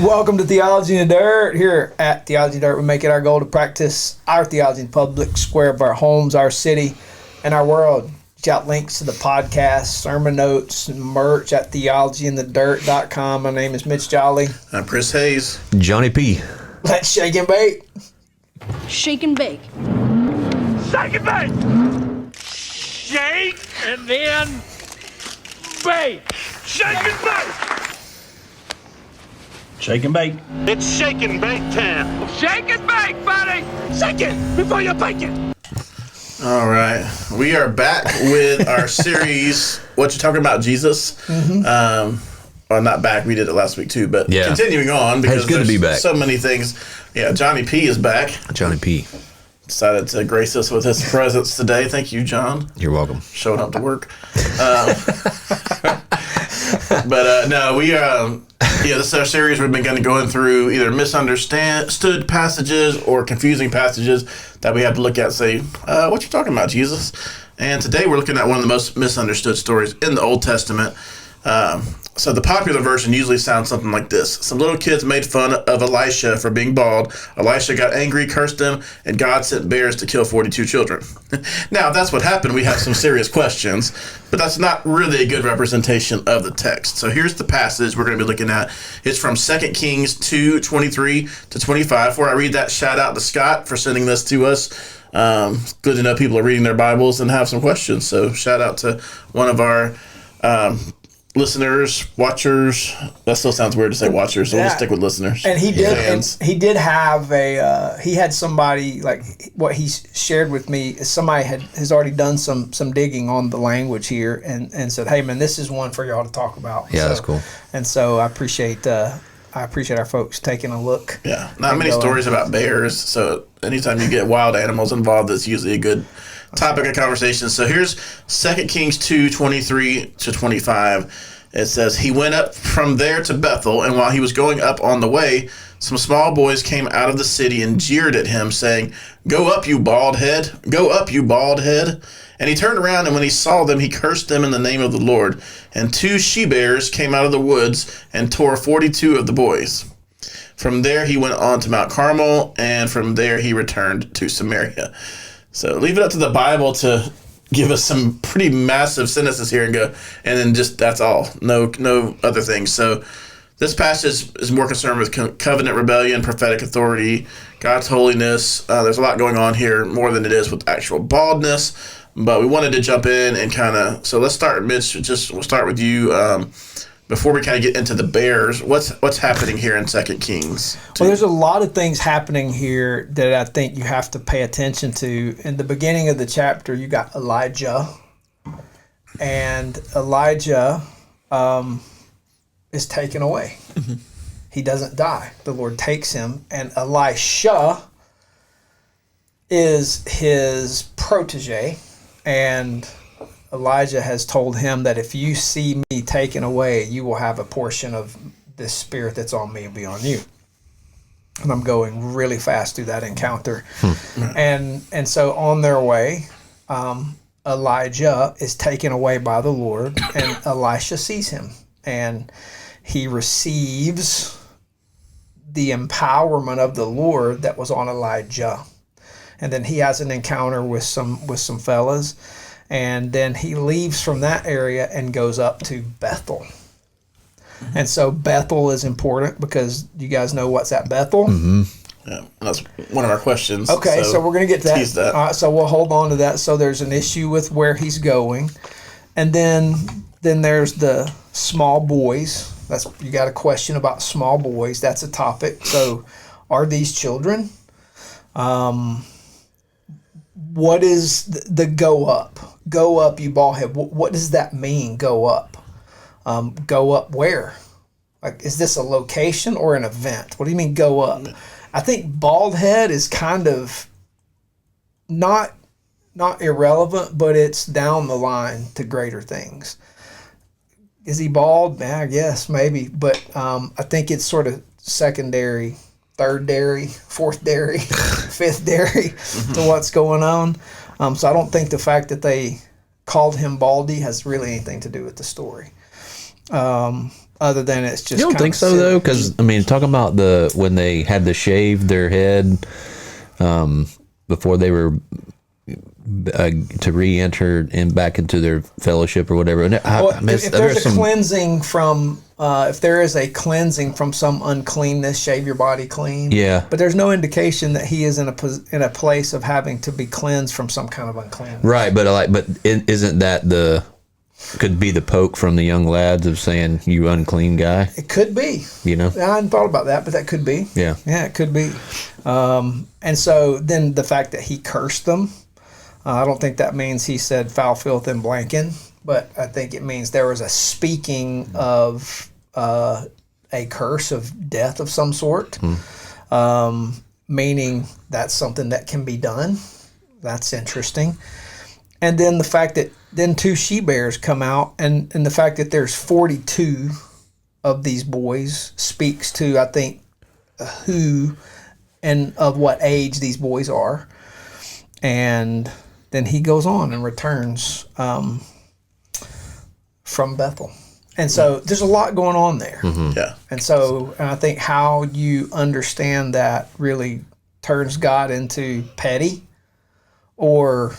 Welcome to Theology in the Dirt. Here at Theology in the Dirt, we make it our goal to practice our theology in public square of our homes, our city, and our world. Check out links to the podcast, sermon notes, and merch at theologyinthedirt.com. My name is Mitch Jolly. I'm Chris Hayes. Johnny P. Let's shake and bake. Shake and bake. Shake and bake. Shake and then bake. Shake and bake. Shake and bake. It's shake and bake time. Shake and bake, buddy. Shake it before you bake it. All right. We are back with our series, What You Talking About Jesus? Well, not back. We did it last week too, but continuing on because it's good to be back. So many things. Yeah, Johnny P is back. Johnny P. Decided to grace us with his presence today. Thank you, John. You're welcome. Showing up to work. No, we this is our series. We've been kind of going through either misunderstood passages or confusing passages that we have to look at and say, what you talking about, Jesus? And today we're looking at one of the most misunderstood stories in the Old Testament. So the popular version usually sounds something like this. Some little kids made fun of Elisha for being bald. Elisha got angry, cursed him, and God sent bears to kill 42 children. Now, if that's what happened, we have some serious questions, but that's not really a good representation of the text. So here's the passage we're going to be looking at. It's from 2 Kings 2:23-25. Before I read that, shout out to Scott for sending this to us. Good to know people are reading their Bibles and have some questions. So shout out to one of our listeners, watchers. That still sounds weird to say watchers, so we'll just stick with listeners. And he did. And he did have he had somebody, like what he shared with me. Somebody has already done some digging on the language here, and said, "Hey, man, this is one for y'all to talk about." Yeah, that's cool. And so I appreciate our folks taking a look. Yeah, not many stories about bears. So anytime you get wild animals involved, it's usually a good topic of conversation. So here's 2 Kings 2:23-25. It says, he went up from there to Bethel, and while he was going up on the way, some small boys came out of the city and jeered at him, saying, "Go up, you bald head! Go up, you bald head!" And he turned around, and when he saw them, he cursed them in the name of the Lord. And 2 she-bears came out of the woods and tore 42 of the boys. From there he went on to Mount Carmel, and from there he returned to Samaria. So leave it up to the Bible to give us some pretty massive sentences here and go, and then just that's all. No other things. So this passage is more concerned with covenant rebellion, prophetic authority, God's holiness. There's a lot going on here more than it is with actual baldness. But we wanted to jump in and so let's start, Mitch. We'll start with you. Before we kind of get into the bears, what's happening here in 2 Kings? Well, there's a lot of things happening here that I think you have to pay attention to. In the beginning of the chapter, you got Elijah, and Elijah is taken away. Mm-hmm. He doesn't die. The Lord takes him, and Elisha is his protege, and Elijah has told him that if you see me taken away, you will have a portion of this spirit that's on me be on you. And I'm going really fast through that encounter. And so on their way, Elijah is taken away by the Lord, and Elisha sees him. And he receives the empowerment of the Lord that was on Elijah. And then he has an encounter with some fellas. And then he leaves from that area and goes up to Bethel. Mm-hmm. And so Bethel is important because you guys know what's at Bethel. Mm-hmm. Yeah, that's one of our questions. Okay, so we're going to get to that. All right, so we'll hold on to that. So there's an issue with where he's going. And then there's the small boys. You got a question about small boys. That's a topic. So are these children? What is the go up? Go up, you bald head. What does that mean, go up? Go up where? Like, is this a location or an event? What do you mean go up? I think bald head is kind of not irrelevant, but it's down the line to greater things. Is he bald? I guess, maybe. But I think it's sort of secondary, third dairy, fourth dairy, fifth dairy to what's going on. So I don't think the fact that they called him Baldy has really anything to do with the story. other than it's just. You don't think so, though? Because, I mean, talking about when they had to shave their head before they were to re-enter back into their fellowship or whatever. If there's a cleansing from, if there is a cleansing from some uncleanness, shave your body clean. Yeah. But there's no indication that he is in a place of having to be cleansed from some kind of uncleanness. Right, but isn't that could be the poke from the young lads of saying, you unclean guy? It could be. You know? I hadn't thought about that, but that could be. Yeah. Yeah, it could be. And so then the fact that he cursed them, I don't think that means he said foul, filth, and blanking, but I think it means there was a speaking of a curse of death of some sort, meaning that's something that can be done. That's interesting. And then the fact that then 2 she-bears come out, and the fact that there's 42 of these boys speaks to, I think, who and of what age these boys are. And then he goes on and returns from Bethel. And so there's a lot going on there. Yeah. And so I think how you understand that really turns God into petty, or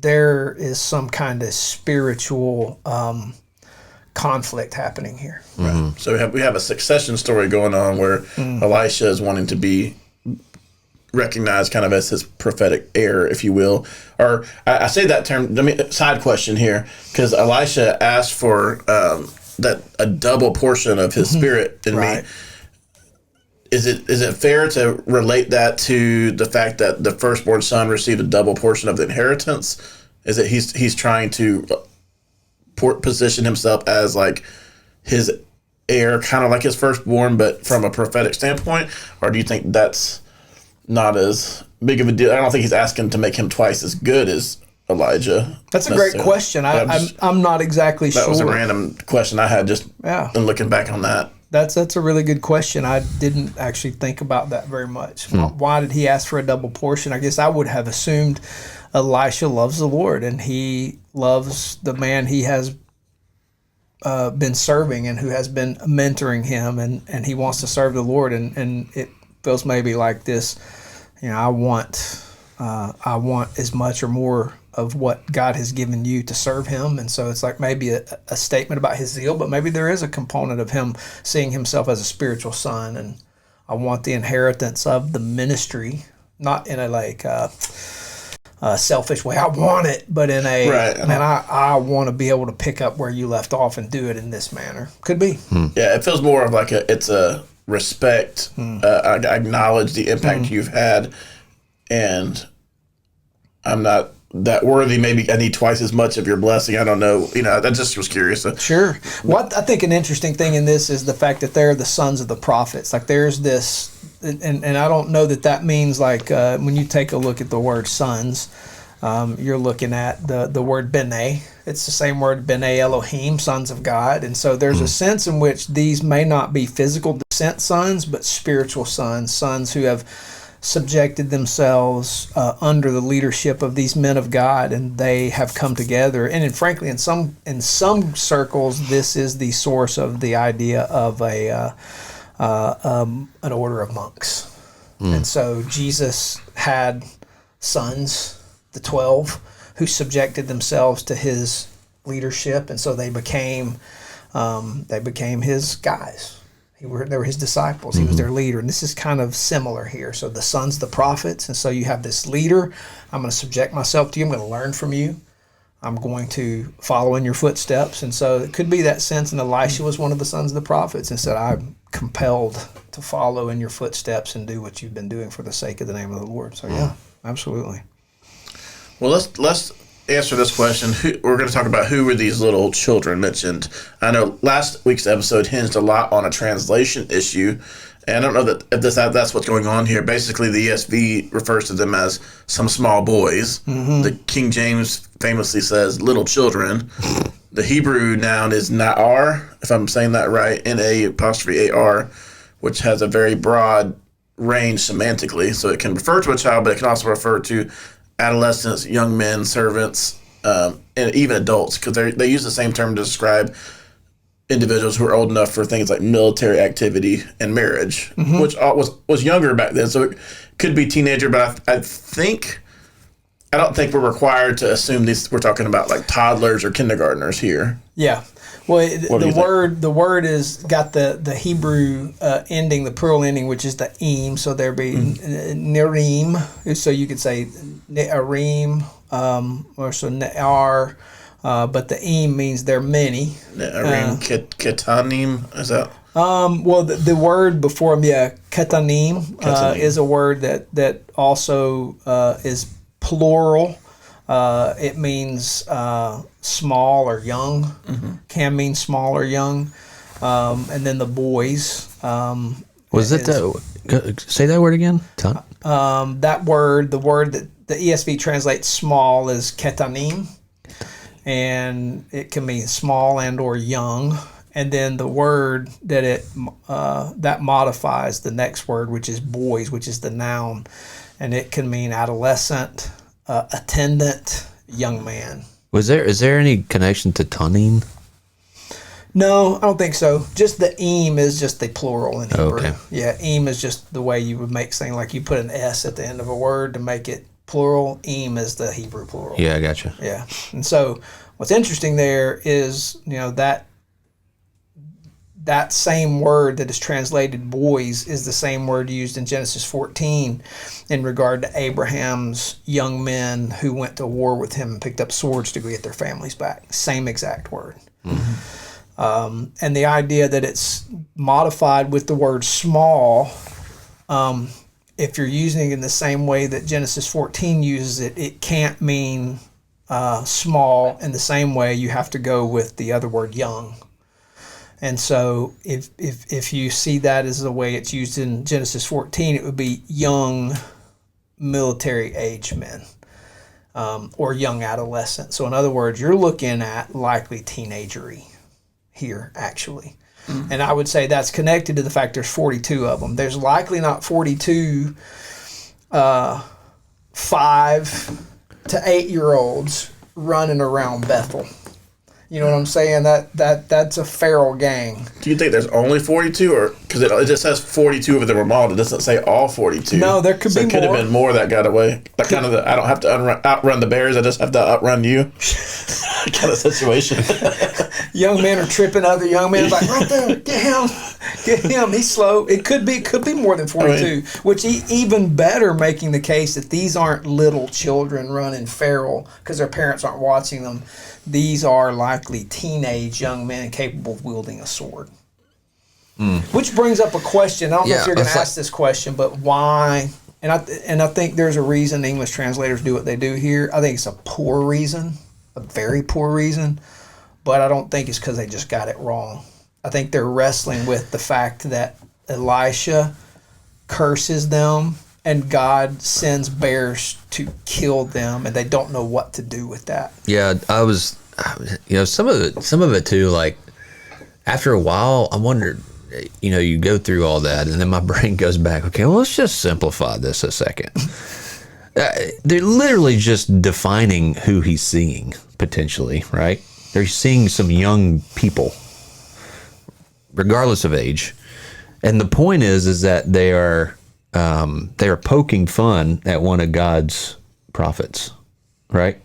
there is some kind of spiritual conflict happening here. Right. So we have a succession story going on where Elisha is wanting to be recognized kind of as his prophetic heir, if you will. Or I say that term, side question here, because Elisha asked for a double portion of his spirit in me. Is it fair to relate that to the fact that the firstborn son received a double portion of the inheritance? Is it he's trying to position himself as like his heir, kind of like his firstborn, but from a prophetic standpoint? Or do you think that's not as big of a deal? I don't think he's asking to make him twice as good as Elijah. That's a great question. I'm not exactly sure. That was a random question I had just in looking back on that. That's a really good question. I didn't actually think about that very much. Why did he ask for a double portion? I guess I would have assumed Elisha loves the Lord and he loves the man he has been serving and who has been mentoring him, and he wants to serve the Lord, and it feels maybe like this, I want as much or more of what God has given you to serve him. And so it's like maybe a statement about his zeal, but maybe there is a component of him seeing himself as a spiritual son, and I want the inheritance of the ministry, not in a selfish way. I want it, but in a, man, I want to be able to pick up where you left off and do it in this manner. Could be. Yeah, it feels more of like it's a respect. I acknowledge the impact you've had, and I'm not that worthy. Maybe I need twice as much of your blessing. I don't know. I just was curious. Sure. What I think an interesting thing in this is the fact that they're the sons of the prophets. Like there's this, and I don't know that means like when you take a look at the word sons, you're looking at the word bene. It's the same word, bene Elohim, sons of God. And so there's a sense in which these may not be physical descent sons, but spiritual sons who have subjected themselves under the leadership of these men of God, and they have come together. And frankly, in some circles, this is the source of the idea of an order of monks. And so Jesus had sons, the 12, who subjected themselves to his leadership, and so they became his guys. They were his disciples. He was their leader. And this is kind of similar here. So the sons of the prophets. And so you have this leader. I'm going to subject myself to you. I'm going to learn from you. I'm going to follow in your footsteps. And so it could be that sense. And Elisha was one of the sons of the prophets and said, I'm compelled to follow in your footsteps and do what you've been doing for the sake of the name of the Lord. So yeah, absolutely. Well, let's answer this question. We're going to talk about who were these little children mentioned. I know last week's episode hinged a lot on a translation issue, and I don't know if that's what's going on here. Basically, the ESV refers to them as some small boys. The King James famously says little children. The Hebrew noun is na'ar, if I'm saying that right, N-A-apostrophe-A-R, which has a very broad range semantically. So it can refer to a child, but it can also refer to adolescents, young men, servants, and even adults, because they use the same term to describe individuals who are old enough for things like military activity and marriage, which was younger back then. So it could be teenager, but I don't think we're required to assume these. We're talking about like toddlers or kindergartners here. Yeah. Well, the word is got the Hebrew ending, the plural ending, which is the im. So there be nirim. So you could say ne'arim, or so ne'ar. But the im means they're many. Ne'arim, ketanim, is that? Well, the word before them, ketanim, is a word that also is plural. It means small or young, can mean small or young. And then the boys. Was it say that word again? That word, the word that the ESV translates small is ketanim. And it can mean small and or young. And then the word that that modifies the next word, which is boys, which is the noun, and it can mean adolescent, attendant, young man. Is there any connection to tanim? No, I don't think so. Just the im is just the plural in Hebrew. Okay. Yeah, im is just the way you would make something like you put an S at the end of a word to make it plural. Im is the Hebrew plural. Yeah, I gotcha. Yeah. And so what's interesting there is, that same word that is translated boys is the same word used in Genesis 14 in regard to Abraham's young men who went to war with him and picked up swords to go get their families back. Same exact word. And the idea that it's modified with the word small, if you're using it in the same way that Genesis 14 uses it, it can't mean small in the same way. You have to go with the other word young. And so if you see that as the way it's used in Genesis 14, it would be young military age men, or young adolescent. So in other words, you're looking at likely teenagery here, actually. And I would say that's connected to the fact there's 42 of them. There's likely not 42 5 to 8-year-olds running around Bethel. You know what I'm saying? That's a feral gang. Do you think there's only 42, or because it just says 42 of them were mauled? It doesn't say all 42. No, there could be more. Could have been more that got away. That kind of I don't have to outrun the bears. I just have to outrun you. Kind of situation. Young men are tripping other young men like right there, get him. He's slow. It could be more than 42, which even better, making the case that these aren't little children running feral because their parents aren't watching them. These are likely teenage young men capable of wielding a sword. Which brings up a question. I don't know if you're going to ask this question, but why? And I think there's a reason English translators do what they do here. I think it's a poor reason, a very poor reason, but I don't think it's because they just got it wrong. I think they're wrestling with the fact that Elisha curses them and God sends bears to kill them, and they don't know what to do with that. Yeah, I was, some of it too. Like after a while, I wondered, you go through all that, and then my brain goes back. Okay, well, let's just simplify this a second. They're literally just defining who he's seeing potentially, right? They're seeing some young people, regardless of age, and the point is that they are poking fun at one of God's prophets, right?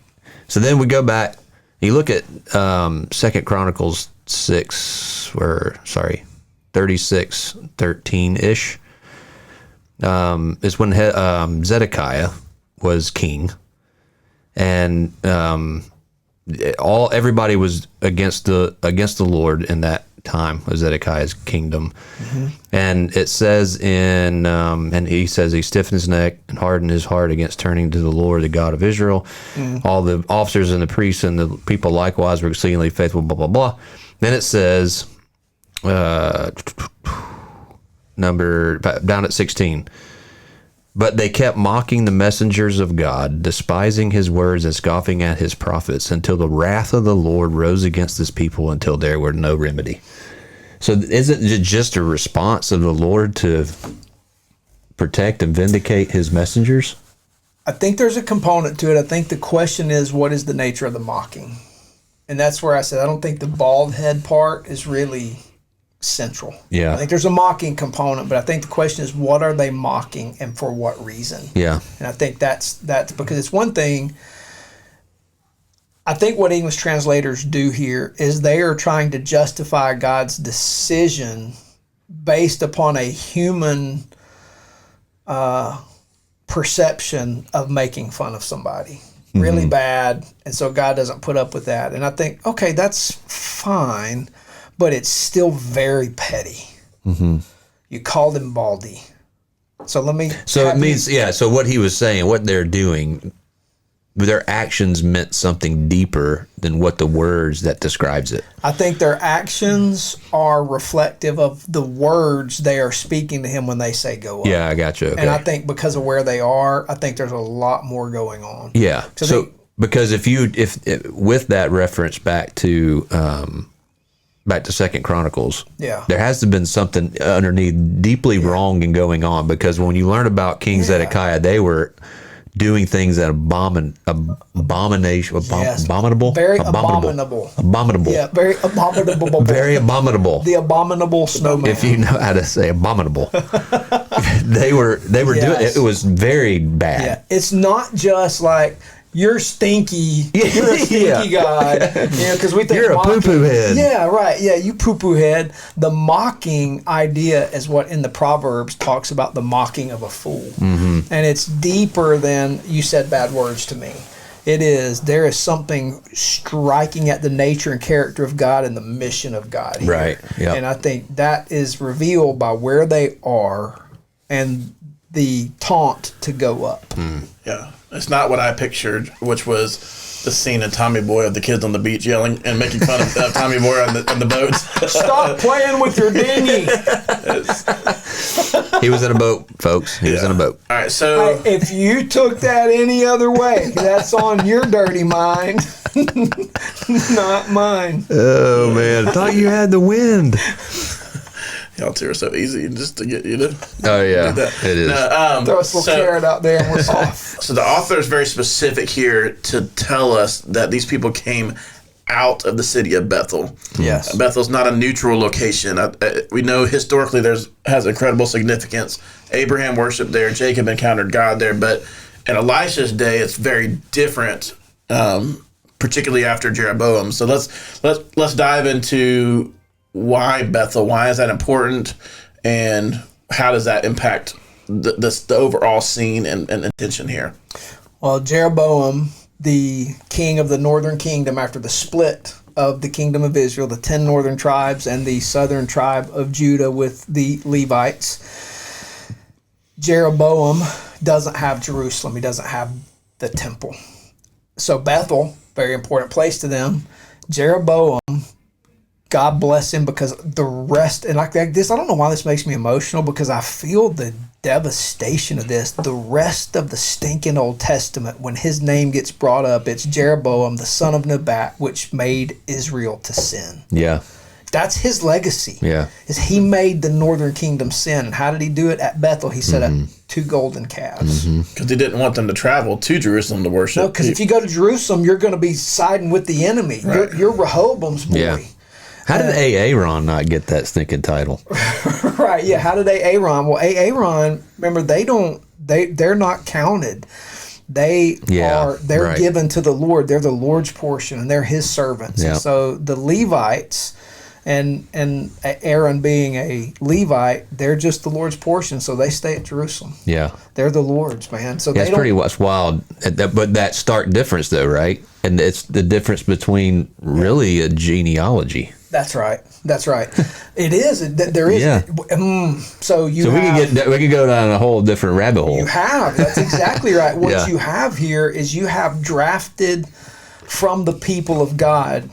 So then we go back. You look at 2 Chronicles 36:13-ish. Is when Zedekiah was king, and everybody was against the Lord in that time of Zedekiah's kingdom. And it says and he says he stiffened his neck and hardened his heart against turning to the Lord, the God of Israel. All the officers and the priests and the people likewise were exceedingly faithful, blah, blah, blah. Then it says, number down at 16, but they kept mocking the messengers of God, despising his words and scoffing at his prophets, until the wrath of the Lord rose against this people until there were no remedy. So isn't it just a response of the Lord to protect and vindicate his messengers? I think there's a component to it. I think the question is, what is the nature of the mocking? And that's where I said, I don't think the bald head part is really central. Yeah. I think there's a mocking component, but I think the question is, what are they mocking and for what reason? Yeah. And I think that's because it's one thing. I think what English translators do here is they are trying to justify God's decision based upon a human perception of making fun of somebody. Really bad, and so God doesn't put up with that. And I think, okay, that's fine, but it's still very petty. You called him Baldy. So let me... So it means, so what he was saying, what they're doing, their actions meant something deeper than what the words that describes it. I think their actions are reflective of the words they are speaking to him when they say go up. Yeah, I got you. Okay. And I think because of where they are, I think there's a lot more going on. Yeah. So because if with that reference back to Second Chronicles, there has to have been something underneath deeply wrong and going on, because when you learn about King Zedekiah, they were doing things that abomination, abominable, very abominable. Yeah, very abominable. Very abominable. The abominable snowman. If you know how to say abominable, they were doing it. It was very bad. Yeah, it's not just like you're stinky. You're a stinky guy. Because we think you're a poo-poo head. Yeah, right. Yeah, you poo-poo head. The mocking idea is what in the Proverbs talks about the mocking of a fool. And it's deeper than you said bad words to me. It is. There is something striking at the nature and character of God and the mission of God here. Right. Yeah. And I think that is revealed by where they are and the taunt to go up. Yeah. It's not what I pictured, which was the scene in Tommy Boy of the kids on the beach yelling and making fun of Tommy Boy on the boats. Stop playing with your dinghy. He was in a boat, folks. He was in a boat. All right, so... If you took that any other way, that's on your dirty mind, not mine. Oh, man. I thought you had the wind. Y'all two are so easy just to get you to... Oh, yeah. It is. Throw us a little carrot out there and we're off. So the author is very specific here to tell us that these people came out of the city of Bethel. Yes. Bethel's not a neutral location. We know historically has incredible significance. Abraham worshiped there. Jacob encountered God there. But in Elisha's day, it's very different, particularly after Jeroboam. So let's dive into why Bethel. Why is that important? And how does that impact the overall scene and intention here? Well, Jeroboam, the king of the northern kingdom after the split of the kingdom of Israel, the 10 northern tribes and the southern tribe of Judah with the Levites, Jeroboam doesn't have Jerusalem. He doesn't have the temple. So Bethel, very important place to them. Jeroboam, God bless him, because the rest, and like this, I don't know why this makes me emotional, because I feel the devastation of this. The rest of the stinking Old Testament, when his name gets brought up, it's Jeroboam, the son of Nebat, which made Israel to sin. Yeah. That's his legacy. Yeah. Is he made the northern kingdom sin. And how did he do it? At Bethel, he set up 2 golden calves. Because he didn't want them to travel to Jerusalem to worship. No, because if you go to Jerusalem, you're going to be siding with the enemy. Right. You're Rehoboam's boy. Yeah. How did Aaron not get that stinking title? Right, yeah. How did Aaron? Well, Aaron, remember, they're not counted. They're right. given to the Lord. They're the Lord's portion, and they're his servants. Yeah. And so the Levites, and Aaron being a Levite, they're just the Lord's portion, so they stay at Jerusalem. Yeah. They're the Lord's, man. So That's pretty wild. But that stark difference, though, right? And it's the difference between really a genealogy. That's right. It is. There is. Yeah. So we could go down a whole different rabbit hole. You have. That's exactly right. What you have here is you have drafted from the people of God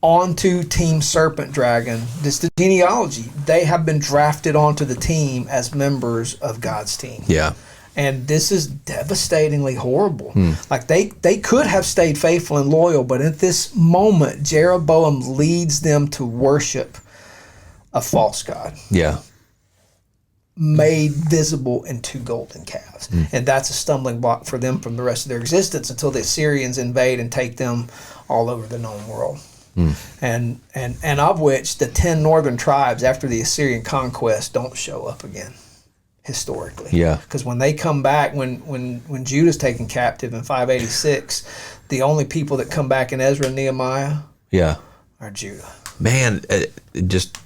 onto Team Serpent Dragon. This is the genealogy. They have been drafted onto the team as members of God's team. Yeah. And this is devastatingly horrible. Like they could have stayed faithful and loyal, but at this moment, Jeroboam leads them to worship a false god. Yeah. Made visible in 2 golden calves. And that's a stumbling block for them from the rest of their existence until the Assyrians invade and take them all over the known world. And of which the 10 northern tribes after the Assyrian conquest don't show up again historically. Yeah. Because when they come back, when Judah's taken captive in 586, the only people that come back in Ezra and Nehemiah are Judah. Man, it just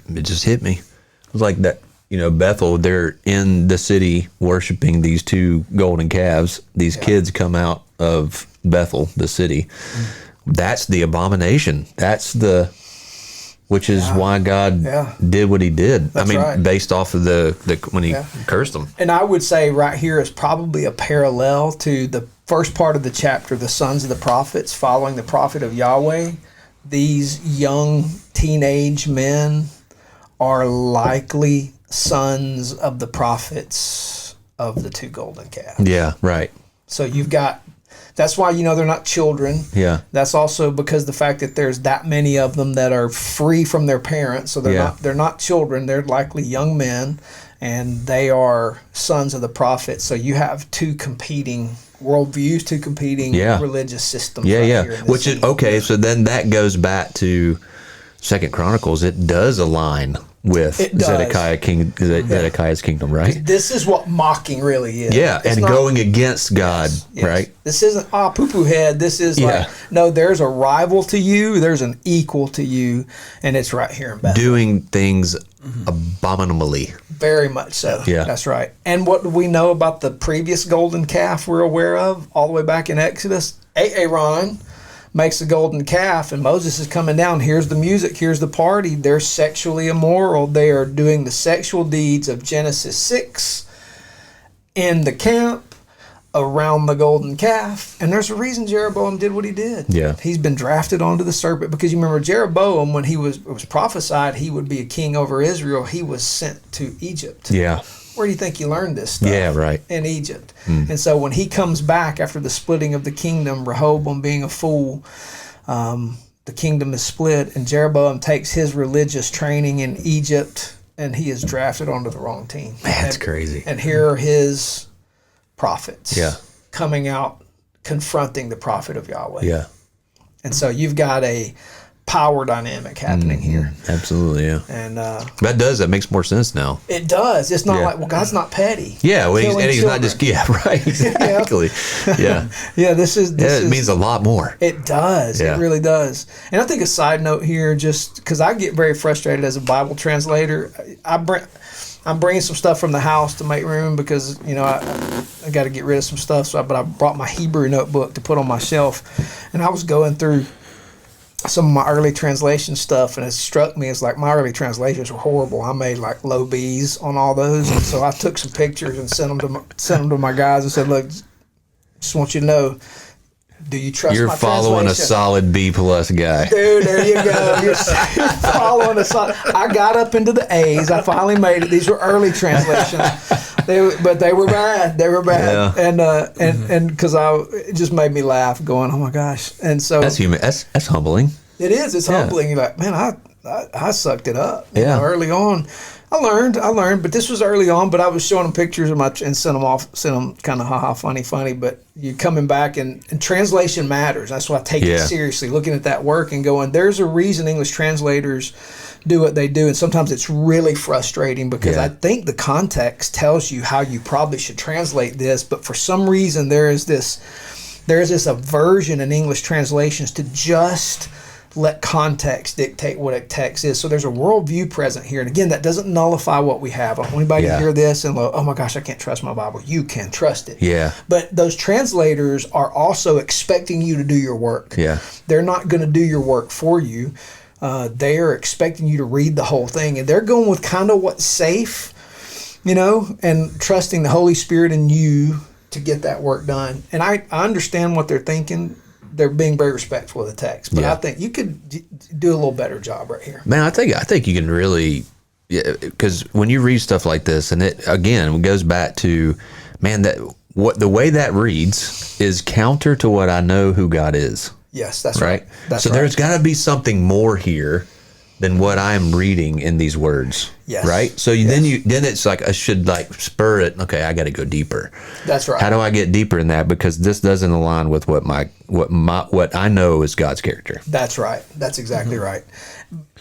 hit me. It was like that, Bethel, they're in the city worshiping these 2 golden calves. These kids come out of Bethel, the city. That's the abomination. Which is why God did what he did. That's right. Based off of the when he cursed them. And I would say right here is probably a parallel to the first part of the chapter, the sons of the prophets following the prophet of Yahweh. These young teenage men are likely sons of the prophets of the 2 golden calves. Yeah, right. So you've got, that's why they're not children. Yeah. That's also because the fact that there's that many of them that are free from their parents, so they're not children. They're likely young men, and they are sons of the prophets. So you have 2 competing worldviews, 2 competing religious systems. Which is okay. So then that goes back to 2 Chronicles. It does align with Zedekiah's kingdom, right? This is what mocking really is. Yeah, it's going against God, right? This isn't poo-poo head. This is like, no, there's a rival to you, there's an equal to you, and it's right here in Bethel. Doing things abominably. Very much so. Yeah. That's right. And what do we know about the previous golden calf we're aware of all the way back in Exodus? Aaron makes the golden calf, and Moses is coming down. Here's the music. Here's the party. They're sexually immoral. They are doing the sexual deeds of Genesis 6 in the camp around the golden calf. And there's a reason Jeroboam did what he did. Yeah. He's been drafted onto the serpent because you remember Jeroboam, when it was prophesied he would be a king over Israel, he was sent to Egypt. Yeah. Where do you think you learned this stuff? Yeah, right. In Egypt. And so when he comes back after the splitting of the kingdom, Rehoboam being a fool, the kingdom is split, and Jeroboam takes his religious training in Egypt, and he is drafted onto the wrong team. Man, that's crazy. And here are his prophets coming out, confronting the prophet of Yahweh. Yeah. And so you've got a power dynamic happening here. Absolutely, yeah. And that makes more sense now. it does. It's not like, well, God's not petty. Yeah, well, he's not children. just right, exactly. Yeah. It means a lot more. It does. Yeah. It really does. And I think a side note here, just because I get very frustrated as a Bible translator, I'm bringing some stuff from the house to make room because I got to get rid of some stuff. But I brought my Hebrew notebook to put on my shelf, and I was going through some of my early translation stuff, and it struck me as like my early translations were horrible. I made like low B's on all those, and so I took some pictures and sent them to my guys and said, "Look, just want you to know, do you trust You're my following translation?" a solid B+ guy. Dude, there you go. You're following a solid. I got up into the A's. I finally made it. These were early translations. But they were bad. They were bad, and because it just made me laugh, going, "Oh my gosh!" And so That's human. That's humbling. it is. It's humbling. You're like, man, I sucked it up. Early on, I learned, but this was early on. But I was showing them pictures of and sent them kind of haha funny. But you're coming back and translation matters. That's why I take it seriously. Looking at that work and going, there's a reason English translators do what they do, and sometimes it's really frustrating because I think the context tells you how you probably should translate this, but for some reason there is this aversion in English translations to just let context dictate what a text is. So there's a worldview present here, and again, that doesn't nullify what we have. I don't want anybody to hear this and go, "Oh my gosh, I can't trust my Bible." You can trust it. Yeah. But those translators are also expecting you to do your work. Yeah. They're not going to do your work for you. They are expecting you to read the whole thing, and they're going with kind of what's safe, and trusting the Holy Spirit in you to get that work done. And I understand what they're thinking. They're being very respectful of the text, but I think you could do a little better job right here. Man, I think you can really, because when you read stuff like this, and it again goes back to, man, the way that reads is counter to what I know who God is. Yes, that's right. So there's got to be something more here than what I'm reading in these words. Yes. Right. So then it's like I should like spur it. Okay, I got to go deeper. That's right. How do I get deeper in that? Because this doesn't align with what I know is God's character. That's right. That's exactly right.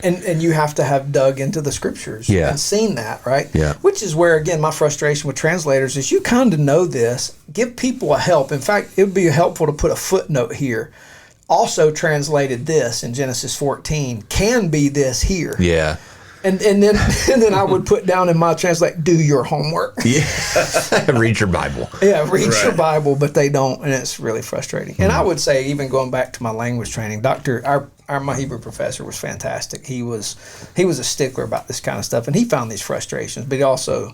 And you have to have dug into the scriptures and seen that, right? Yeah. Which is where, again, my frustration with translators is you kind of know this. Give people a help. In fact, it would be helpful to put a footnote here. Also translated this in Genesis 14 can be this here. Yeah. And then I would put down in my translate, do your homework. Yeah. Read your Bible. Yeah, read your Bible, but they don't, and it's really frustrating. And I would say, even going back to my language training, my Hebrew professor was fantastic. He was a stickler about this kind of stuff, and he found these frustrations. But he also,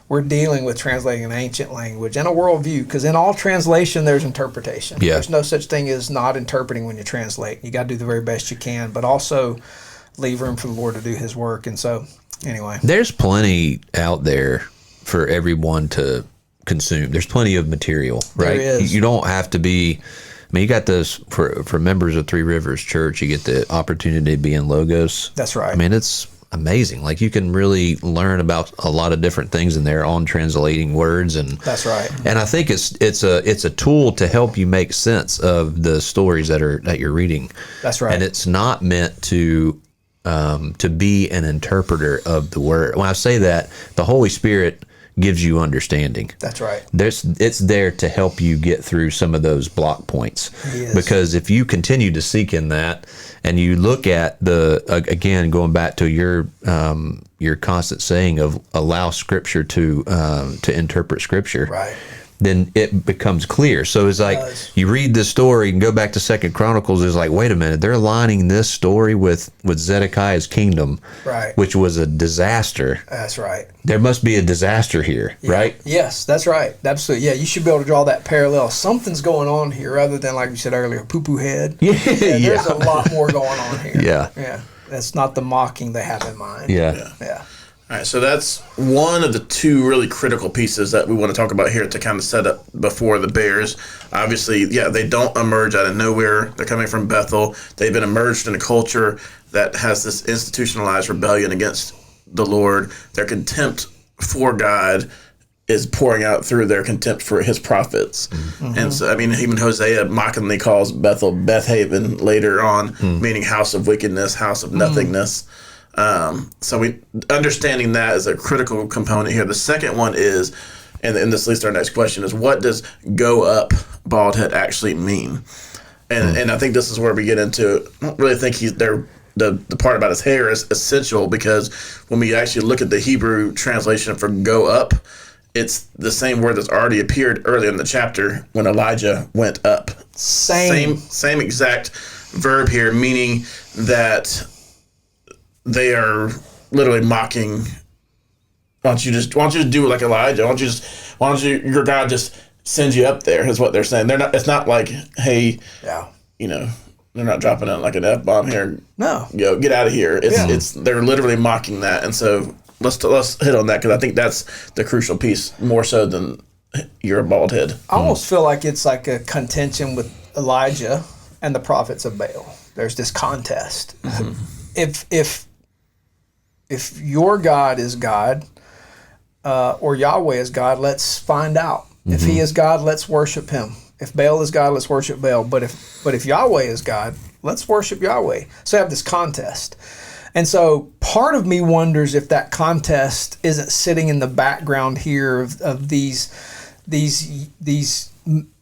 we're dealing with translating an ancient language and a worldview, because in all translation, there's interpretation. Yeah. There's no such thing as not interpreting when you translate. You got to do the very best you can, but also leave room for the Lord to do His work. And so, anyway, there's plenty out there for everyone to consume. There's plenty of material, right? There is. You don't have to be. I mean, you got this for members of Three Rivers Church. You get the opportunity to be in Logos. That's right. I mean, it's amazing. Like, you can really learn about a lot of different things in there on translating words, and that's right. And I think it's a tool to help you make sense of the stories that you're reading. That's right. And it's not meant to be an interpreter of the word. When I say that, the Holy Spirit gives you understanding. That's right. It's there to help you get through some of those block points. Yes. Because if you continue to seek in that, and you look at again, going back to your constant saying of allow Scripture to interpret Scripture. Right. Then it becomes clear. So it's like you read this story and go back to 2 Chronicles. It's like, wait a minute, they're aligning this story with Zedekiah's kingdom, right? Which was a disaster. That's right. There must be a disaster here, right? Yes, that's right. Absolutely. Yeah, you should be able to draw that parallel. Something's going on here, other than, like you said earlier, poo-poo head. There's a lot more going on here. Yeah. That's not the mocking they have in mind. Yeah. All right, so that's one of the two really critical pieces that we want to talk about here to kind of set up before the Bears. Obviously, they don't emerge out of nowhere. They're coming from Bethel. They've been immersed in a culture that has this institutionalized rebellion against the Lord. Their contempt for God is pouring out through their contempt for His prophets. Mm-hmm. And so, I mean, even Hosea mockingly calls Bethel Bethaven later on, meaning house of wickedness, house of nothingness. So we understanding that is a critical component here. The second one is, and this leads to our next question, is what does go up bald head actually mean? And I think this is where we get into, I don't really think the part about his hair is essential, because when we actually look at the Hebrew translation for go up, it's the same word that's already appeared earlier in the chapter when Elijah went up. Same exact verb here, meaning that they are literally mocking. Why don't you just do it like Elijah? Why don't your God just send you up there? Is what they're saying. They're not. It's not like, hey, they're not dropping out like an F-bomb here. No, get out of here. They're literally mocking that, and so let's hit on that, because I think that's the crucial piece more so than you're a bald head. I almost feel like it's like a contention with Elijah and the prophets of Baal. There's this contest. Mm-hmm. If your God is God, or Yahweh is God, let's find out. Mm-hmm. If He is God, let's worship Him. If Baal is God, let's worship Baal. But if Yahweh is God, let's worship Yahweh. So I have this contest. And so part of me wonders if that contest isn't sitting in the background here of these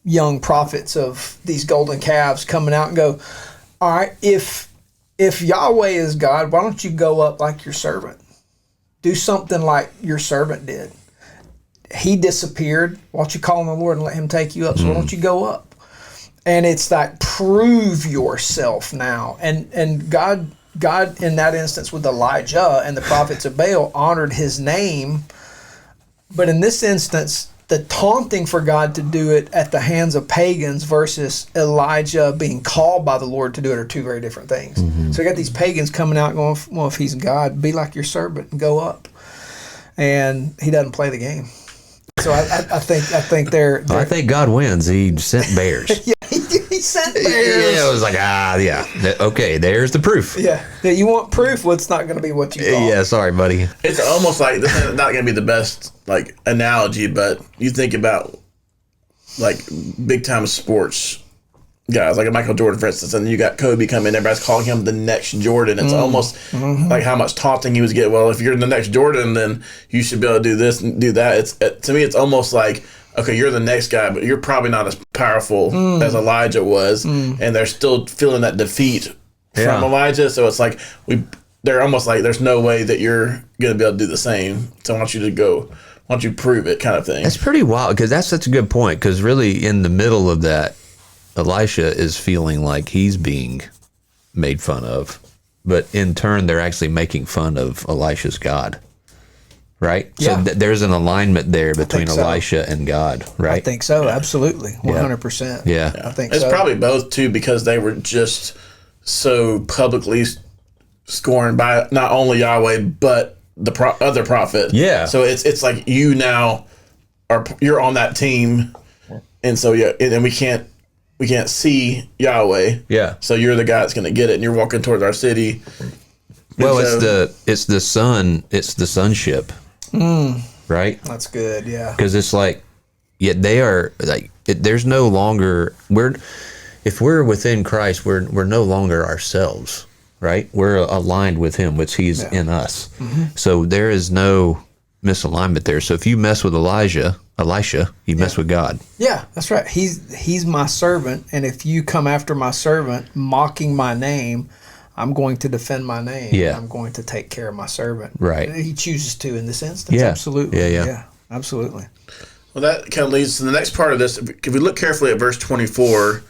young prophets of these golden calves coming out and go, all right, if Yahweh is God, why don't you go up like your servant? Do something like your servant did. He disappeared. Why don't you call on the Lord and let Him take you up? So why don't you go up? And it's like, prove yourself now. And God in that instance with Elijah and the prophets of Baal honored His name. But in this instance, the taunting for God to do it at the hands of pagans versus Elijah being called by the Lord to do it are two very different things. Mm-hmm. So you got these pagans coming out going, well, if He's God, be like your servant and go up. And He doesn't play the game. So I think they're I think God wins. He sent bears. Yeah, he sent bears. Yeah, it was like, okay, there's the proof. Yeah. You want proof? Well, it's not going to be what you thought. Yeah, sorry, buddy. It's almost like, this is not going to be the best like analogy, but you think about like big time sports guys, like Michael Jordan, for instance, and you got Kobe coming, everybody's calling him the next Jordan. It's almost like how much taunting he was getting. Well, if you're the next Jordan, then you should be able to do this and do that. To me, it's almost like, okay, you're the next guy, but you're probably not as powerful as Elijah was, and they're still feeling that defeat from Elijah. So it's like they're almost like, there's no way that you're going to be able to do the same. So I want you to go. Why don't you prove it, kind of thing. That's pretty wild, because that's such a good point, because really in the middle of that, Elisha is feeling like he's being made fun of, but in turn, they're actually making fun of Elisha's God, right? Yeah. So there's an alignment there between so. Elisha and God, right? I think so, absolutely, 100%. Yeah. I think it's so. probably both, too, because they were just so publicly scorned by not only Yahweh, but the other prophet. Yeah. So it's like you now you're on that team, and so and we can't see Yahweh. Yeah. So you're the guy that's going to get it, and you're walking towards our city. Well, it's the sonship, right? That's good, yeah. Because it's like, they are like, there's no longer if we're within Christ, we're no longer ourselves, right? We're aligned with Him, which He's in us. So there is no misalignment there. So if you mess with Elisha, you mess with God. Yeah, that's right. He's my servant, and if you come after my servant, mocking my name, I'm going to defend my name. Yeah. I'm going to take care of my servant. Right. He chooses to in this instance. Yeah. Absolutely. Yeah. Absolutely. Well, that kind of leads to the next part of this. If we look carefully at verse 24,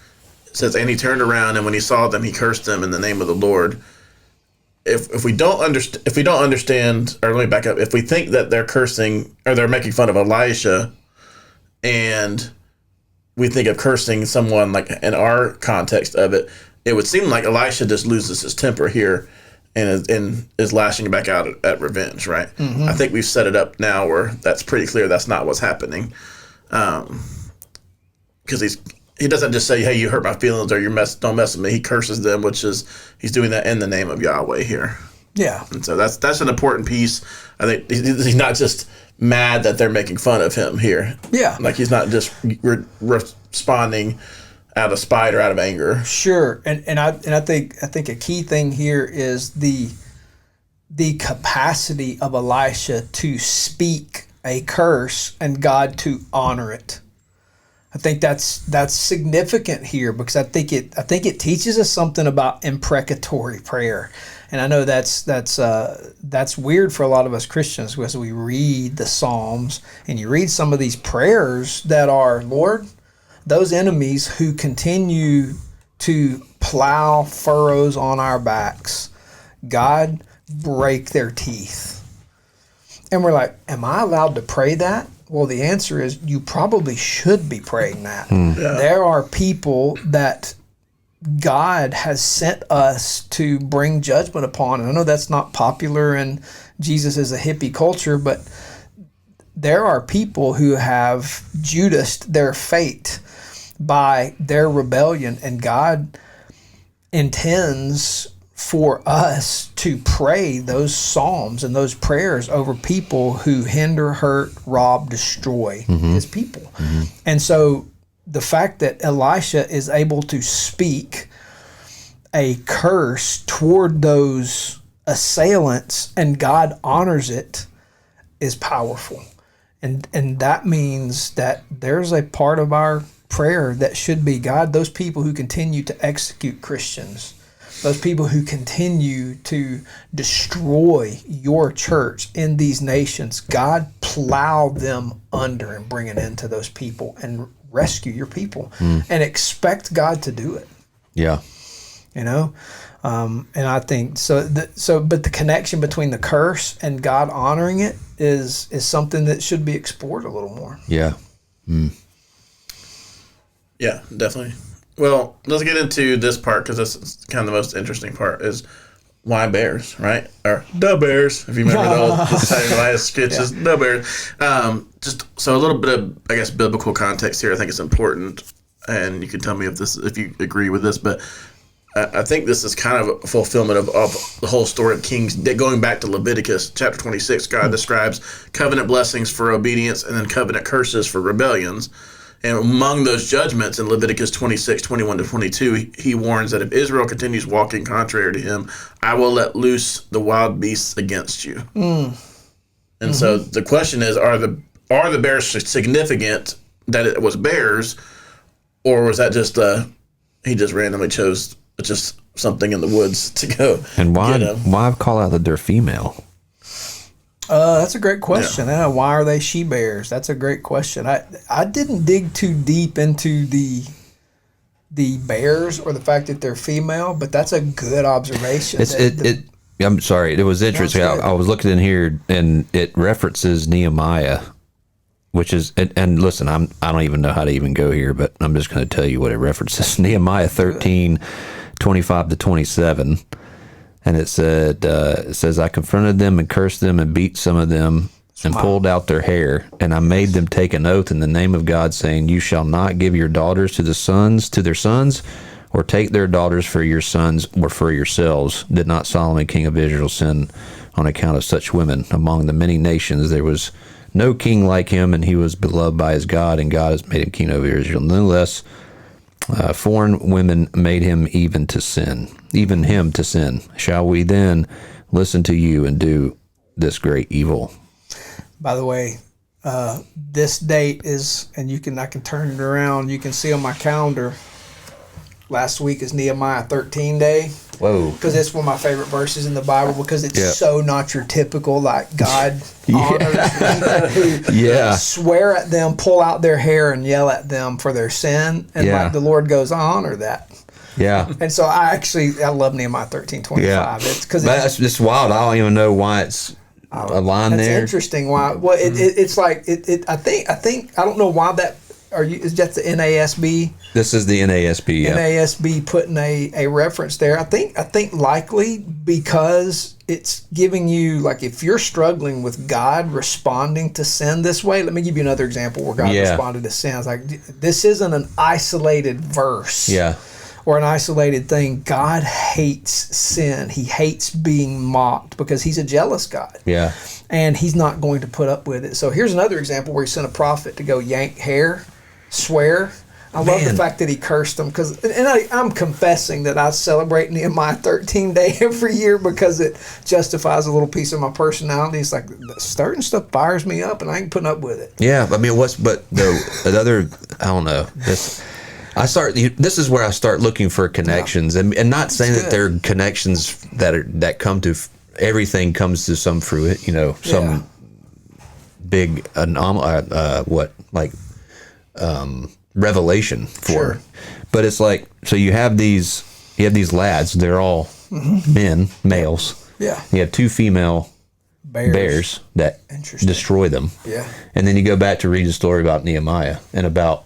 it says, "And he turned around, and when he saw them, he cursed them in the name of the Lord." If we don't understand, or let me back up. If we think that they're cursing or they're making fun of Elisha, and we think of cursing someone like in our context of it, it would seem like Elisha just loses his temper here and is lashing back out at revenge, right? I think we've set it up now where that's pretty clear that's not what's happening, because he doesn't just say, "Hey, you hurt my feelings," or "Don't mess with me." He curses them, which is he's doing that in the name of Yahweh here. Yeah. And so that's an important piece. I think he's not just mad that they're making fun of him here. Yeah. Like he's not just responding out of spite or out of anger. Sure. And I think a key thing here is the capacity of Elisha to speak a curse and God to honor it. I think that's significant here, because I think it teaches us something about imprecatory prayer. And I know that's weird for a lot of us Christians, because we read the Psalms and you read some of these prayers that are, "Lord, those enemies who continue to plow furrows on our backs, God, break their teeth." And we're like, am I allowed to pray that? Well, the answer is you probably should be praying that. Yeah. There are people that God has sent us to bring judgment upon. And I know that's not popular, and Jesus is a hippie culture, but there are people who have Judased their fate by their rebellion, and God intends for us to pray those psalms and those prayers over people who hinder, hurt, rob, destroy His people. And so the fact that Elisha is able to speak a curse toward those assailants and God honors it is powerful. And that means that there's a part of our prayer that should be, God, those people who continue to execute Christians, those people who continue to destroy your church in these nations, God, plow them under and bring an end to those people and rescue your people, and expect God to do it. Yeah. You know? And I think but the connection between the curse and God honoring it is something that should be explored a little more. Yeah. Yeah, definitely. Well, let's get into this part, because this is kind of the most interesting part, is why bears, right? Or the bears, if you remember the Saturday Night sketches, the bears. Just so a little bit of, I guess, biblical context here I think is important. and you can tell me if you agree with this, but I think this is kind of a fulfillment of the whole story of Kings. Going back to Leviticus chapter 26, God describes covenant blessings for obedience and then covenant curses for rebellions. And among those judgments in Leviticus 26, 21 to 22, he warns that if Israel continues walking contrary to him, I will let loose the wild beasts against you. And so the question is, are the bears significant that it was bears, or was that just he just randomly chose just something in the woods to go And why get him? why call out that they're female? That's a great question. Yeah. Why are they she bears? That's a great question. I didn't dig too deep into the bears or the fact that they're female, but that's a good observation. I'm sorry, it was interesting. I was looking in here, and it references Nehemiah, which is, and listen, I don't even know how to even go here, but I'm just going to tell you what it references. Nehemiah 13, 25 to 27. And it says, I confronted them and cursed them and beat some of them and pulled out their hair. And I made them take an oath in the name of God, saying, you shall not give your daughters to their sons, or take their daughters for your sons or for yourselves. Did not Solomon, king of Israel, sin on account of such women? Among the many nations there was no king like him, and he was beloved by his God, and God has made him king over Israel. Nonetheless, foreign women made him even him to sin. Shall we then listen to you and do this great evil? By the way, this date is, and I can turn it around. You can see on my calendar. Last week is Nehemiah 13 day. Whoa! Because it's one of my favorite verses in the Bible, because it's so not your typical like God honors people who swear at them, pull out their hair, and yell at them for their sin, and like the Lord goes, I honor that. Yeah. And so I love Nehemiah 13:25. Yeah. It's because that's just wild. I don't even know why it's a line there. It's interesting why. Well, it's like I think I don't know why that. Is that the NASB? This is the NASB. Yeah. NASB putting a reference there. I think likely because it's giving you, like, if you're struggling with God responding to sin this way. Let me give you another example where God responded to sin. It's like, this isn't an isolated verse. Yeah. Or an isolated thing. God hates sin. He hates being mocked because he's a jealous God. Yeah. And he's not going to put up with it. So here's another example where he sent a prophet to go yank hair, swear. I love the fact that he cursed them, I'm confessing that I celebrate Nehemiah 13 day every year because it justifies a little piece of my personality. It's like certain stuff fires me up and I ain't putting up with it. Yeah, I mean, another, I don't know, this is where I start looking for connections, and not saying that they're connections that come to everything comes to some fruit, some big revelation for it. But it's like, so you have these lads, they're all males. Yeah. You have two female bears that destroy them. Yeah. And then you go back to read the story about Nehemiah and about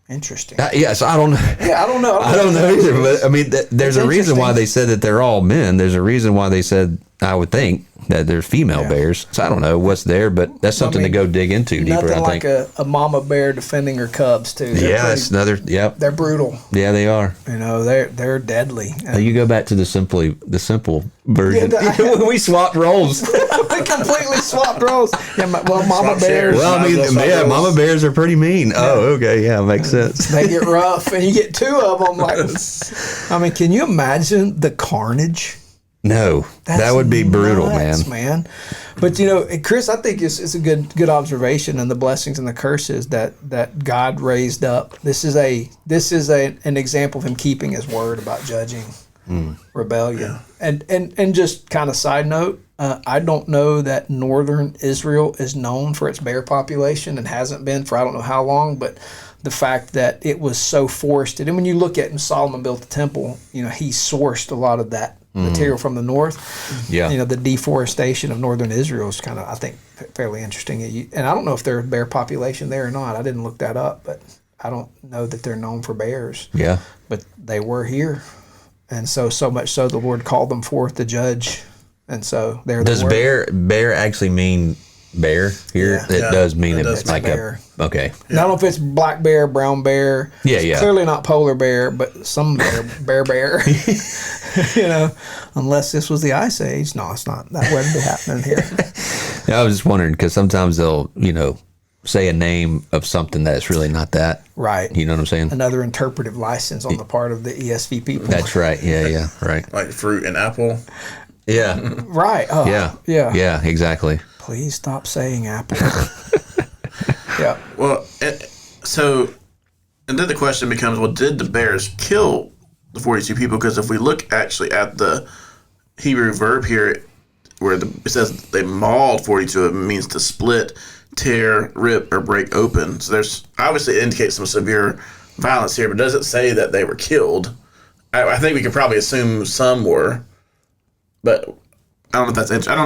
interesting. Yes, I don't know. Yeah, I don't know. I don't know either. But I mean, there's a reason why they said that they're all men. There's a reason why they said, I would think, that they're female bears. So I don't know what's there, but that's something to go dig into deeper. Nothing I think like a mama bear defending her cubs too. That's another. Yep. They're brutal. Yeah, they are. They're deadly. You go back to the simple version. We swapped roles. We completely swapped roles. Yeah, mama bears. Well, I mean, mama bears are pretty mean. Yeah. Oh, okay, yeah, makes sense. They get rough, and you get two of them. I mean, can you imagine the carnage? No, that would be brutal, man. But Chris, I think it's a good observation, and the blessings and the curses that God raised up. This is an example of him keeping his word about judging rebellion. And just kind of side note, I don't know that northern Israel is known for its bear population and hasn't been for I don't know how long, but the fact that it was so forested, and when you look at when Solomon built the temple, he sourced a lot of that material from the north. Yeah. The deforestation of northern Israel is kind of, I think, fairly interesting. And I don't know if there's a bear population there or not. I didn't look that up, but I don't know that they're known for bears. Yeah. But they were here. And so much so the Lord called them forth to judge. And so there they were. Does bear actually mean bear here, Yeah. it Yeah, does mean it it's does like bear. okay. I don't know if it's black bear, brown bear. Yeah, It's yeah. clearly not polar bear, but some bear. Unless this was the Ice Age. No, it's not. That wouldn't be happening here. Yeah, I was just wondering because sometimes they'll, say a name of something that's really not that. Right. You know what I'm saying? Another interpretive license on the part of the ESV people. That's right. Yeah, right. Like fruit and apple. Yeah, Right. Oh, yeah, yeah. exactly. Please stop saying apple. Yeah. Well, and then the question becomes, well, did the bears kill the 42 people? Because if we look actually at the Hebrew verb here, where it says they mauled 42, it means to split, tear, rip, or break open. So there's obviously it indicates some severe violence here, but does it say that they were killed? I think we could probably assume some were, but I don't know if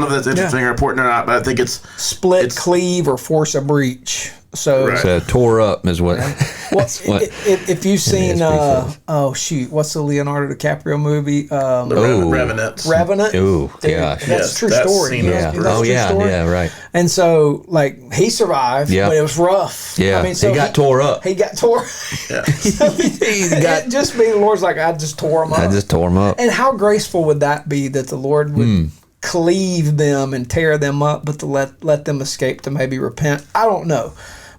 that's interesting or important or not. But I think it's Split, cleave, or force a breach. So, Right. So tore up is what. well, that's what if you've seen, ESV what's the Leonardo DiCaprio movie? the Revenant. Revenant. Ooh, Dude, gosh. That's Yes, a true that story. scene You is know, brutal. that's a Oh true yeah, story. yeah, right. And so, like, he survived, Yeah. but it was rough. Yeah, I mean, so he got tore up. He got tore. Yeah. It just be the Lord's like, I just tore him up. I just tore him up. And how graceful would that be that the Lord would cleave them and tear them up, but to let them escape to maybe repent? I don't know,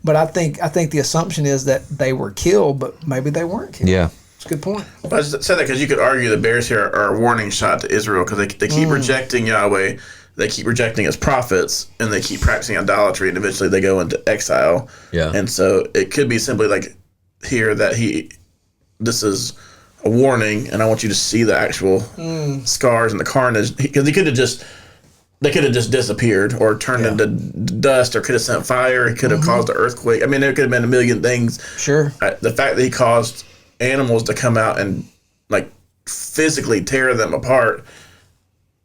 but I think the assumption is that they were killed, but maybe they weren't killed. Yeah. It's a good point. I just said that because you could argue the bears here are a warning shot to Israel because they keep rejecting Yahweh, they keep rejecting his prophets, and they keep practicing idolatry, and eventually they go into exile. Yeah. And so it could be simply like here that this is a warning, and I want you to see the actual scars and the carnage, because they could have just disappeared or turned into dust, or could have sent fire. He could have caused an earthquake. I mean, there could have been a million things. Sure. The fact that he caused animals to come out and like physically tear them apart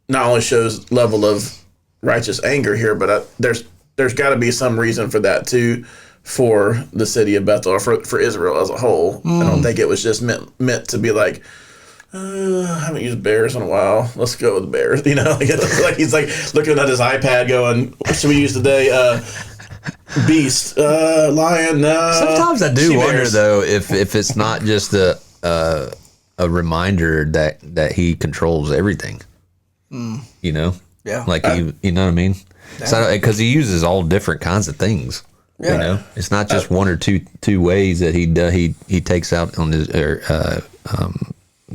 not only shows level of righteous anger here, but there's got to be some reason for that too, for the city of Bethel, or for Israel as a whole. I don't think it was just meant to be like, I haven't used bears in a while, let's go with bears. You know, like, it's like he's like looking at his iPad going, what should we use today? Beast, lion. Sometimes I do wonder she-bears. though if it's not just a reminder that he controls everything. You know, Yeah. like you know what I mean? Because he uses all different kinds of things. Yeah. You know, it's not just one or two ways that he takes out on his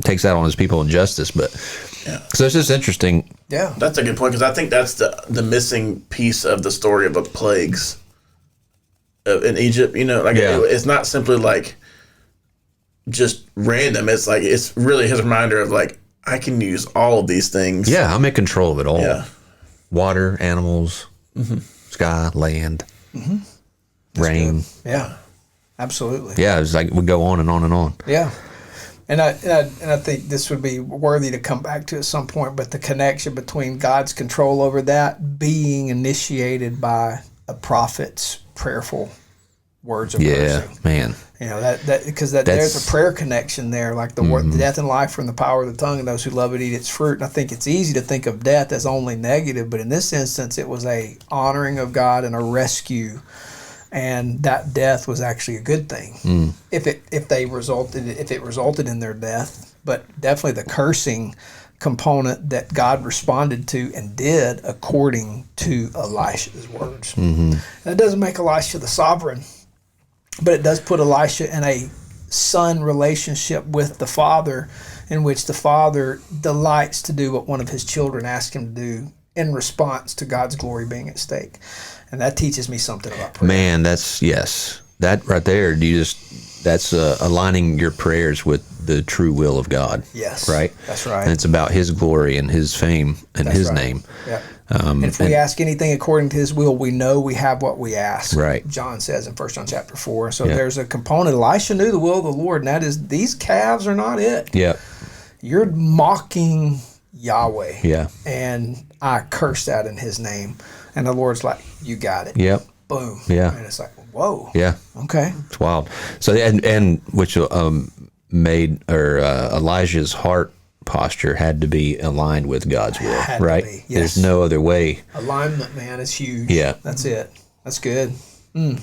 takes out on his people in justice. But so it's just interesting. Yeah. That's a good point, because I think that's the missing piece of the story of the plagues in Egypt. You know, like it's not simply like just random. It's like it's really his reminder of like, I can use all of these things. Yeah, I'm in control of it all. Yeah. Water, animals, sky, land, rain. Yeah. Absolutely. Yeah, it's like we go on and on and on. Yeah. And I think this would be worthy to come back to at some point, but the connection between God's control over that being initiated by a prophet's prayerful words of cursing. Man. You know, that because there's a prayer connection there, like the word, death and life are in the power of the tongue, and those who love it eat its fruit. And I think it's easy to think of death as only negative, but in this instance, it was a honoring of God and a rescue, and that death was actually a good thing if it resulted in their death. But definitely the cursing component that God responded to and did according to Elisha's words. That doesn't make Elisha the sovereign, but it does put Elisha in a son relationship with the father, in which the father delights to do what one of his children ask him to do in response to God's glory being at stake. And that teaches me something about prayer. Man, that right there. That's aligning your prayers with the true will of God. Yes, right. That's right. And it's about His glory and His fame and That's His right. name. Yeah. And if we ask anything according to His will, we know we have what we ask. Right. John says in 1 John chapter 4. So there's a component. Elisha knew the will of the Lord, and that is these calves are not it. Yep. You're mocking Yahweh. Yeah. And I curse that in His name. And the Lord's like, you got it. Yep. Boom. Yeah. And it's like, whoa. Yeah. Okay. It's wild. So and which made Elijah's heart posture had to be aligned with God's will, Had to right? be, yes. There's no other way. Alignment, man, is huge. Yeah. That's it. That's good. I'm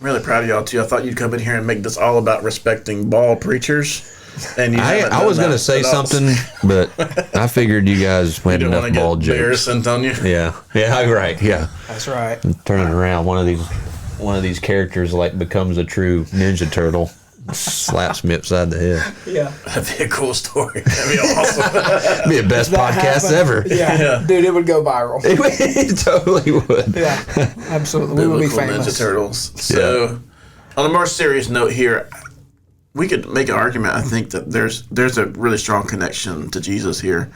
really proud of y'all too. I thought you'd come in here and make this all about respecting bald preachers. And I was going to say something, but I figured you guys had you enough bald jokes. On you. Yeah, right. Yeah, That's right. turning around, one of these characters like becomes a true Ninja Turtle, slaps me upside the head. Yeah. That'd be a cool story. That'd be awesome. Be the best That podcast happened. ever. Yeah. Dude, it would go viral. It totally would. Yeah, absolutely. We would be Biblical famous. Ninja Turtles. So, on a more serious note here, we could make an argument. I think that there's a really strong connection to Jesus here,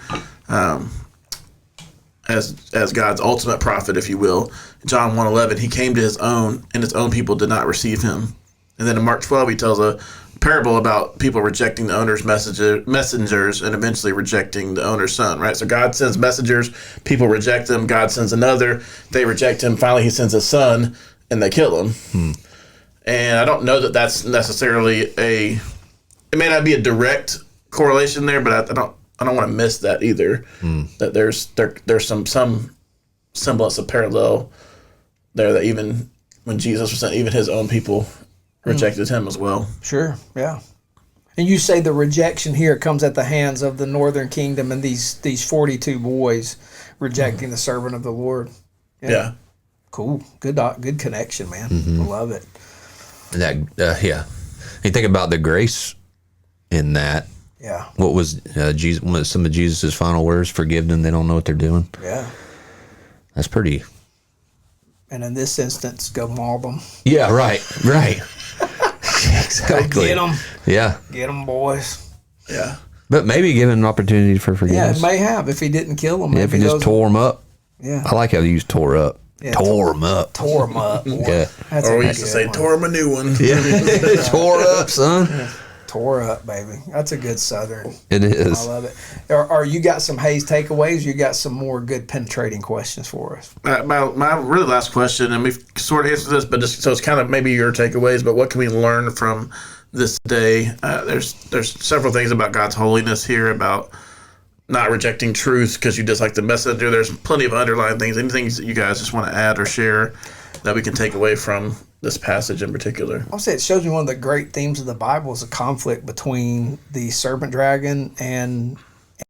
as God's ultimate prophet, if you will. John 1:11, he came to his own, and his own people did not receive him. And then in Mark 12, he tells a parable about people rejecting the owner's messengers and eventually rejecting the owner's son, right? So God sends messengers, people reject them, God sends another, they reject him, finally he sends a son, and they kill him. And I don't know that that's necessarily it may not be a direct correlation there, but I don't want to miss that either. That there's some semblance of parallel there, that even when Jesus was sent, even his own people rejected him as well. Sure, yeah. And you say the rejection here comes at the hands of the northern kingdom and these 42 boys rejecting the servant of the Lord. Yeah. Cool. Good connection, man. I love it. And that, you think about the grace in that. Yeah. What was some of Jesus' final words? Forgive them; they don't know what they're doing. Yeah. That's pretty. And in this instance, go maul them. Yeah. Right. Exactly. Get them. Yeah. Get them, boys. Yeah. But maybe give him an opportunity for Yeah, forgiveness. it may have if he didn't kill them. Yeah, if he just tore them up. Yeah. I like how you use tore up. Yeah, tore them up. Tore them up. Boy. Yeah. That's Or a we used to good say, one. tore him a new one. Yeah. Tore up, son. Tore up, baby. That's a good Southern. It I is. love it. Are you got some Hayes takeaways? You got some more good penetrating questions for us? My really last question, and we've sort of answered this, but just so it's kind of maybe your takeaways. But what can we learn from this day? There's several things about God's holiness here, about not rejecting truth because you dislike the messenger. There's plenty of underlying things. Anything that you guys just want to add or share that we can take away from this passage in particular? I'll say it shows me one of the great themes of the Bible is a conflict between the serpent dragon and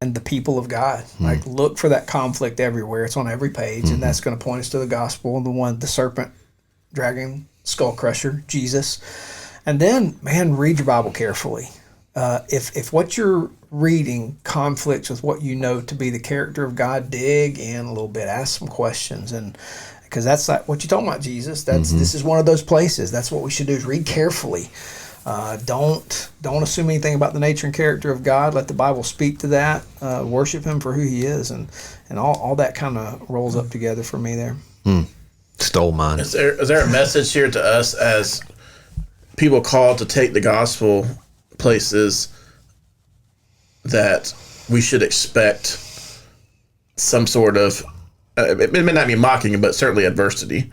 the people of God. Like, look for that conflict everywhere. It's on every page, and that's going to point us to the gospel, the serpent dragon, skull crusher, Jesus. And then, man, read your Bible carefully. If what you're reading conflicts with what you know to be the character of God, dig in a little bit, ask some questions, and because that's like what you're talking about, Jesus. This is one of those places. That's what we should do, is read carefully. Don't assume anything about the nature and character of God. Let the Bible speak to that. Worship him for who he is, and all that kind of rolls up together for me there. Stole mine. Is there a message here to us as people called to take the gospel places that we should expect some sort of it may not be mocking, but certainly adversity?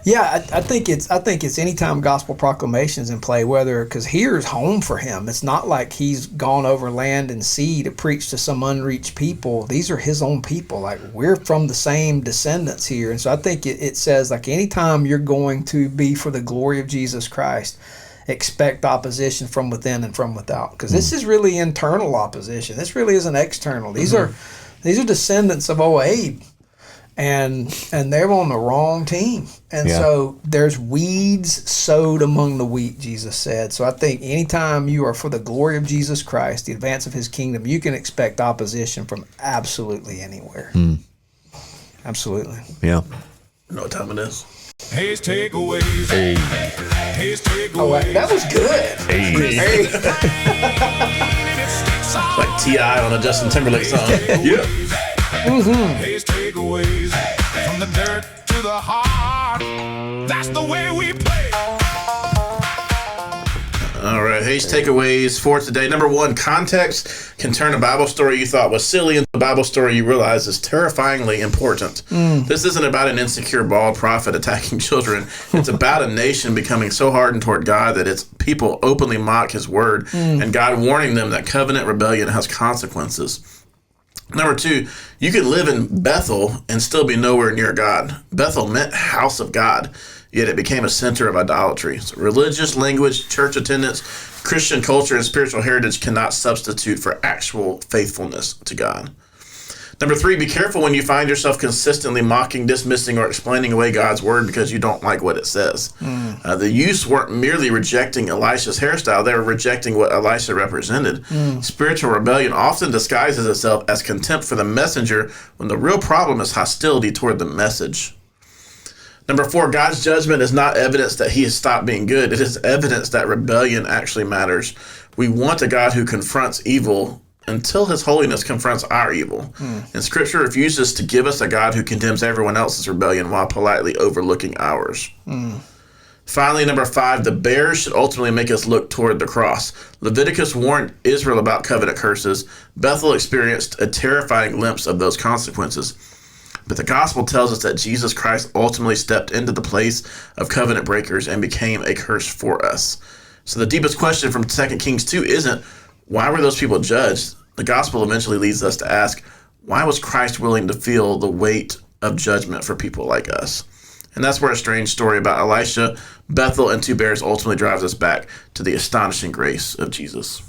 Yeah, I think it's anytime gospel proclamation's in play, whether, because here's home for him. It's not like he's gone over land and sea to preach to some unreached people. These are his own people. Like, we're from the same descendants here. And so I think it says, like, anytime you're going to be for the glory of Jesus Christ, expect opposition from within and from without. Because this is really internal opposition. This really isn't external. These are descendants of old Abe. And they're on the wrong team. And so there's weeds sowed among the wheat, Jesus said. So I think anytime you are for the glory of Jesus Christ, the advance of his kingdom, you can expect opposition from absolutely anywhere. Absolutely. Yeah. You know what time it is? Hayes takeaways. Hayes takeaways. Oh, that was good. Hey. Like T.I. on a Justin Timberlake song. Yeah. Hayes takeaways. From the dirt to the heart. That's the way we play. All right, Hayes takeaways for today. Number one, context can turn a Bible story you thought was silly into a Bible story you realize is terrifyingly important. This isn't about an insecure bald prophet attacking children. It's about a nation becoming so hardened toward God that its people openly mock his word, and God warning them that covenant rebellion has consequences. Number two, you can live in Bethel and still be nowhere near God. Bethel meant house of God, yet it became a center of idolatry. So religious language, church attendance, Christian culture, and spiritual heritage cannot substitute for actual faithfulness to God. Number three, be careful when you find yourself consistently mocking, dismissing, or explaining away God's word because you don't like what it says. The youths weren't merely rejecting Elisha's hairstyle, they were rejecting what Elisha represented. Spiritual rebellion often disguises itself as contempt for the messenger when the real problem is hostility toward the message. Number four, God's judgment is not evidence that he has stopped being good. It is evidence that rebellion actually matters. We want a God who confronts evil until his holiness confronts our evil. And Scripture refuses to give us a God who condemns everyone else's rebellion while politely overlooking ours. Finally, number five, the bears should ultimately make us look toward the cross. Leviticus warned Israel about covenant curses. Bethel experienced a terrifying glimpse of those consequences. But the gospel tells us that Jesus Christ ultimately stepped into the place of covenant breakers and became a curse for us. So the deepest question from 2 Kings 2 isn't, why were those people judged? The gospel eventually leads us to ask, why was Christ willing to feel the weight of judgment for people like us? And that's where a strange story about Elisha, Bethel, and two bears ultimately drives us back to the astonishing grace of Jesus.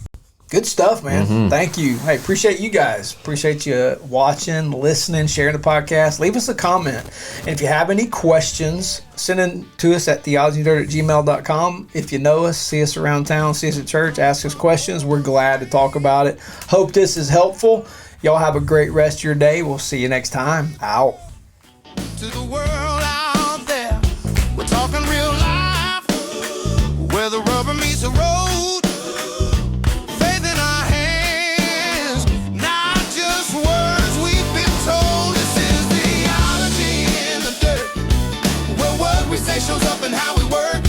Good stuff, man. Thank you. Hey, appreciate you guys. Appreciate you watching, listening, sharing the podcast. Leave us a comment. And if you have any questions, send them to us at theologyinthedirt@gmail.com. If you know us, see us around town, see us at church, ask us questions. We're glad to talk about it. Hope this is helpful. Y'all have a great rest of your day. We'll see you next time. Out. To the world out there, we're talking real life, where the rubber meets the road. Faith in our hands, not just words we've been told. This is theology in the dirt, where what we say shows up in how we work.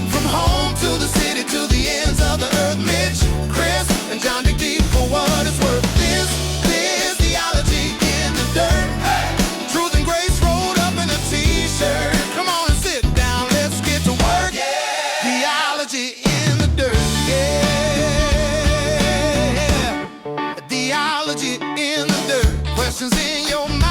From home to the city to the ends of the earth. Mitch, Chris, and John dig deep for what it's worth. This is theology in the dirt. Truth and grace rolled up in a t-shirt. Come on and sit down, let's get to work. Theology in the dirt. Yeah. Theology in the dirt. Questions in your mind.